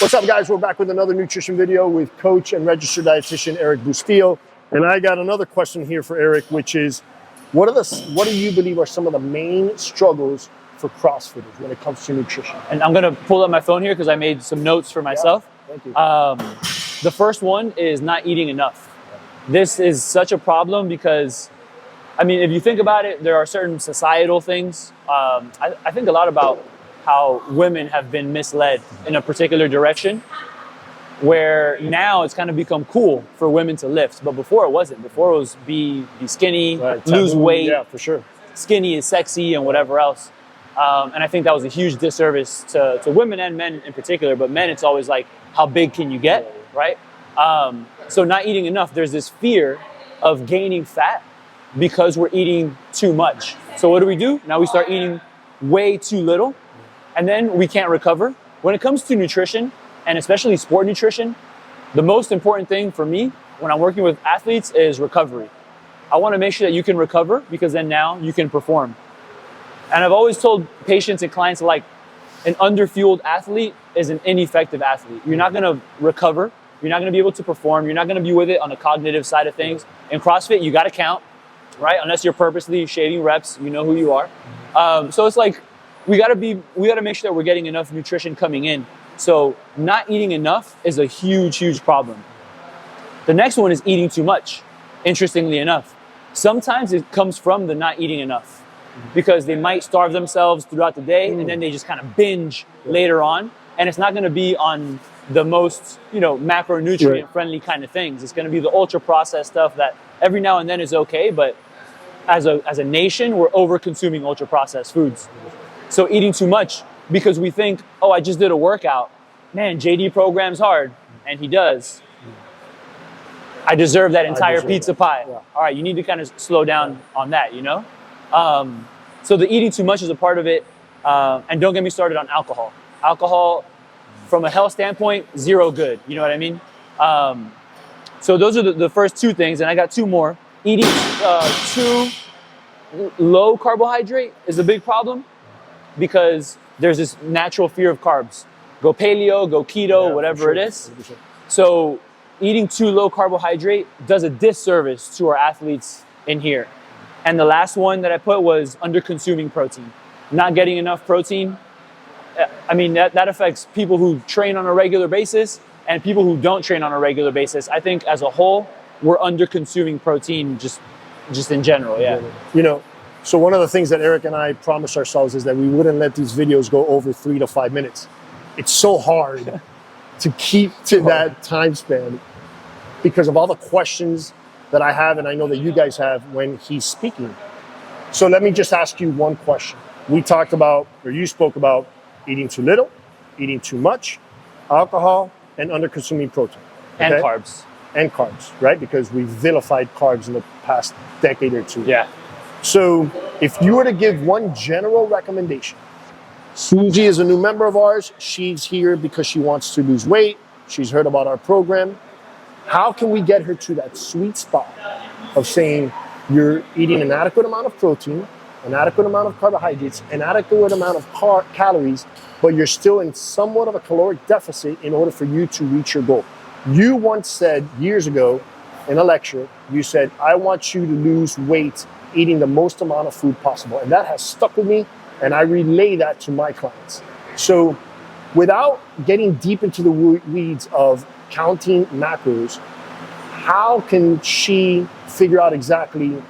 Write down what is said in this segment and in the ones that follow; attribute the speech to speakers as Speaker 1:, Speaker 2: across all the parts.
Speaker 1: What's up, guys? We're back with another nutrition video with coach and registered dietitian Erik Bustillo. And I got another question here for Erik, which is, what do you believe are some of the main struggles for CrossFitters when it comes to nutrition?
Speaker 2: And I'm gonna pull up my phone here because I made some notes for myself.
Speaker 1: Yeah, thank you.
Speaker 2: The first one is not eating enough. This is such a problem because, I mean, if you think about it, there are certain societal things. I think a lot about how women have been misled in a particular direction, where now it's kind of become cool for women to lift, but before it wasn't. Before it was be skinny,
Speaker 1: Right,
Speaker 2: lose weight.
Speaker 1: Yeah, for sure.
Speaker 2: Skinny is sexy and whatever else. And I think that was a huge disservice to women and men in particular, but men, it's always like, how big can you get, right? So not eating enough, there's this fear of gaining fat because we're eating too much. So what do? Now we start eating way too little, and then we can't recover. When it comes to nutrition, and especially sport nutrition, the most important thing for me when I'm working with athletes is recovery. I want to make sure that you can recover because then now you can perform. And I've always told patients and clients, like, an underfueled athlete is an ineffective athlete. You're not going to recover. You're not going to be able to perform. You're not going to be with it on the cognitive side of things. In CrossFit, you got to count, right? Unless you're purposely shaving reps, you know who you are. So it's like, we got to make sure that we're getting enough nutrition coming in. So not eating enough is a huge, huge problem. The next one is eating too much, interestingly enough. Sometimes it comes from the not eating enough because they might starve themselves throughout the day and then they just kind of binge later on. And it's not going to be on the most, macronutrient friendly kind of things. It's going to be the ultra processed stuff that every now and then is okay. But as a nation, we're over consuming ultra processed foods. So eating too much because we think, oh, I just did a workout. Man, JD programs hard. And he does. I deserve that entire pizza pie. Yeah. All right, you need to kind of slow down on that, So the eating too much is a part of it. And don't get me started on alcohol. Alcohol, from a health standpoint, zero good. You know what I mean? So those are the first two things. And I got two more. Eating too low carbohydrate is a big problem because there's this natural fear of carbs. Go paleo, go keto, whatever it is. So eating too low carbohydrate does a disservice to our athletes in here. And the last one that I put was under consuming protein. Not getting enough protein. I mean, that affects people who train on a regular basis and people who don't train on a regular basis. I think as a whole, we're under consuming protein just in general, yeah.
Speaker 1: So one of the things that Erik and I promised ourselves is that we wouldn't let these videos go over 3 to 5 minutes. It's so hard to keep to that time span because of all the questions that I have and I know that you guys have when he's speaking. So let me just ask you one question. You spoke about eating too little, eating too much, alcohol, and under consuming protein.
Speaker 2: Okay? And carbs.
Speaker 1: And carbs, right? Because we vilified carbs in the past decade or two.
Speaker 2: Yeah.
Speaker 1: So if you were to give one general recommendation, Susie is a new member of ours. She's here because she wants to lose weight. She's heard about our program. How can we get her to that sweet spot of saying you're eating an adequate amount of protein, an adequate amount of carbohydrates, an adequate amount of calories, but you're still in somewhat of a caloric deficit in order for you to reach your goal? You once said years ago in a lecture, you said, I want you to lose weight eating the most amount of food possible. And that has stuck with me, and I relay that to my clients. So without getting deep into the weeds of counting macros, how can she figure out exactly,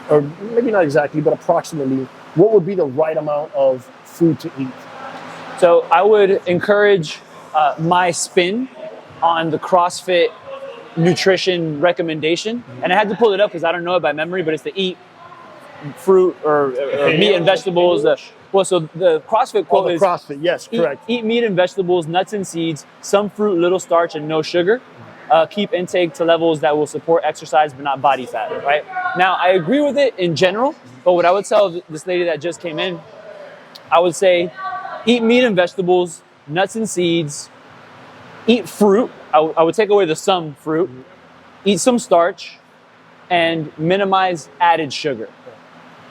Speaker 1: or maybe not exactly, but approximately, what would be the right amount of food to eat?
Speaker 2: So I would encourage my spin on the CrossFit nutrition recommendation. And I had to pull it up because I don't know it by memory, but it's to eat fruit or meat and vegetables. So the CrossFit quote is
Speaker 1: CrossFit, yes, correct.
Speaker 2: Eat meat and vegetables, nuts and seeds, some fruit, little starch, and no sugar. Keep intake to levels that will support exercise but not body fat, right? Now, I agree with it in general, but what I would tell this lady that just came in, I would say eat meat and vegetables, nuts and seeds, eat fruit. I would take away the some fruit, eat some starch, and minimize added sugar.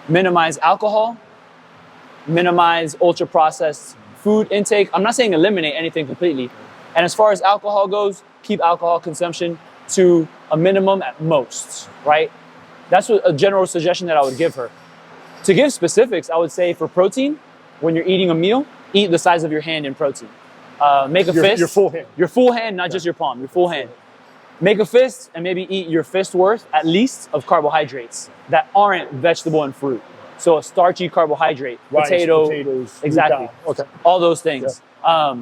Speaker 2: Minimize alcohol, minimize ultra processed food intake. I'm not saying eliminate anything completely, And as far as alcohol goes, keep alcohol consumption to a minimum at most, right? That's a general suggestion that I would give her. To give specifics, I would say for protein, when you're eating a meal, eat the size of your hand in protein. Make a fist.
Speaker 1: Your full hand.
Speaker 2: Your full hand, not just your palm, your full hand. Make a fist and maybe eat your fist worth at least of carbohydrates that aren't vegetable and fruit. So a starchy carbohydrate,
Speaker 1: Rice,
Speaker 2: potatoes, exactly.
Speaker 1: Okay.
Speaker 2: All those things.
Speaker 1: Yeah.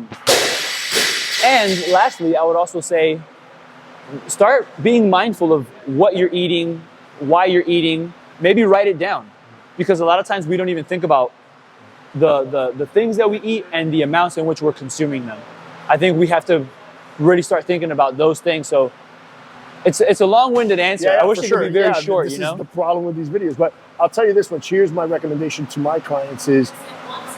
Speaker 2: And lastly, I would also say, start being mindful of what you're eating, why you're eating. Maybe write it down, because a lot of times we don't even think about the things that we eat and the amounts in which we're consuming them. I think we have to really start thinking about those things. So it's a long-winded answer.
Speaker 1: Yeah,
Speaker 2: I wish it could be very short,
Speaker 1: this
Speaker 2: you know?
Speaker 1: is the problem with these videos. But I'll tell you this much. Here's my recommendation to my clients is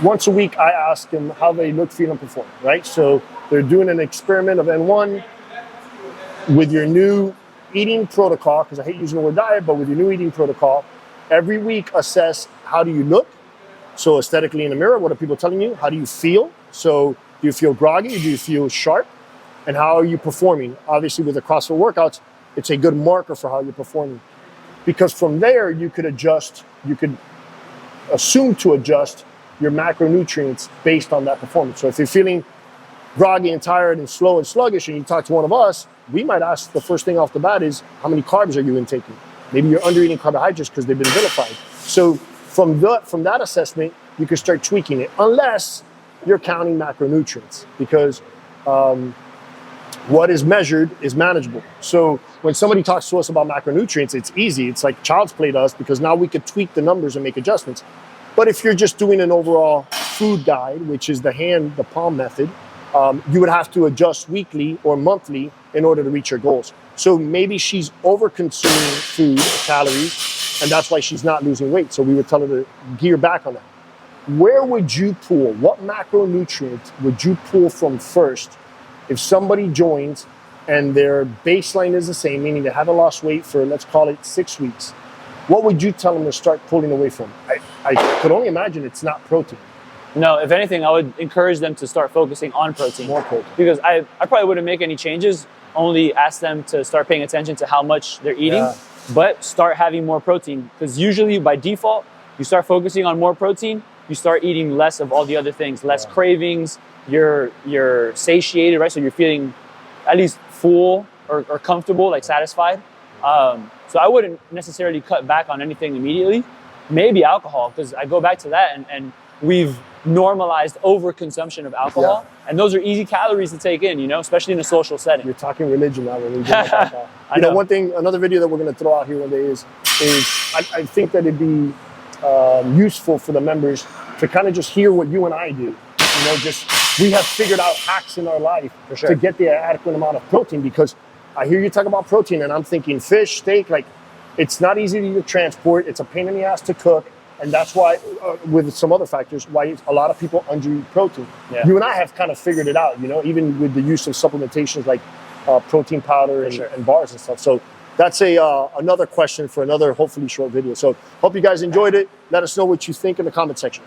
Speaker 1: once a week, I ask them how they look, feel, and perform, right? So they're doing an experiment of N1 with your new eating protocol, because I hate using the word diet, but with your new eating protocol, every week assess how do you look? So aesthetically in the mirror, what are people telling you? How do you feel? So do you feel groggy? Do you feel sharp? And how are you performing? Obviously with the CrossFit workouts, it's a good marker for how you're performing. Because from there, you could adjust, you could assume to adjust your macronutrients based on that performance. So if you're feeling groggy and tired and slow and sluggish and you talk to one of us, we might ask the first thing off the bat is, how many carbs are you intaking? Maybe you're under eating carbohydrates because they've been vilified. So from that assessment, you can start tweaking it, unless you're counting macronutrients, because what is measured is manageable. So when somebody talks to us about macronutrients, it's easy. It's like child's play to us, because now we could tweak the numbers and make adjustments. But if you're just doing an overall food guide, which is the palm method, you would have to adjust weekly or monthly in order to reach your goals. So maybe she's over-consuming food, calories, and that's why she's not losing weight. So we would tell her to gear back on that. Where would you pull? What macronutrient would you pull from first if somebody joins and their baseline is the same, meaning they haven't lost weight for, let's call it 6 weeks? What would you tell them to start pulling away from? I could only imagine it's not protein.
Speaker 2: No, if anything, I would encourage them to start focusing on protein.
Speaker 1: More protein.
Speaker 2: Because I probably wouldn't make any changes, only ask them to start paying attention to how much they're eating, but start having more protein. Because usually by default, you start focusing on more protein, you start eating less of all the other things, less cravings, you're satiated, right? So you're feeling at least full or comfortable, like satisfied. So I wouldn't necessarily cut back on anything immediately. Maybe alcohol, because I go back to that and we've normalized overconsumption of alcohol. And those are easy calories to take in, you know, especially in a social setting.
Speaker 1: You're talking religion now when we do alcohol. You know, one thing, another video that we're going to throw out here one day is I think that it'd be useful for the members to kind of just hear what you and I do. You know, we have figured out hacks in our life to get the adequate amount of protein, because I hear you talk about protein and I'm thinking fish, steak, like it's not easy to transport. It's a pain in the ass to cook. And that's why, with some other factors, why a lot of people under-eat protein. You and I have kind of figured it out, you know, even with the use of supplementations like protein powder and bars and stuff. So that's another question for another hopefully short video. So hope you guys enjoyed it. Let us know what you think in the comment section.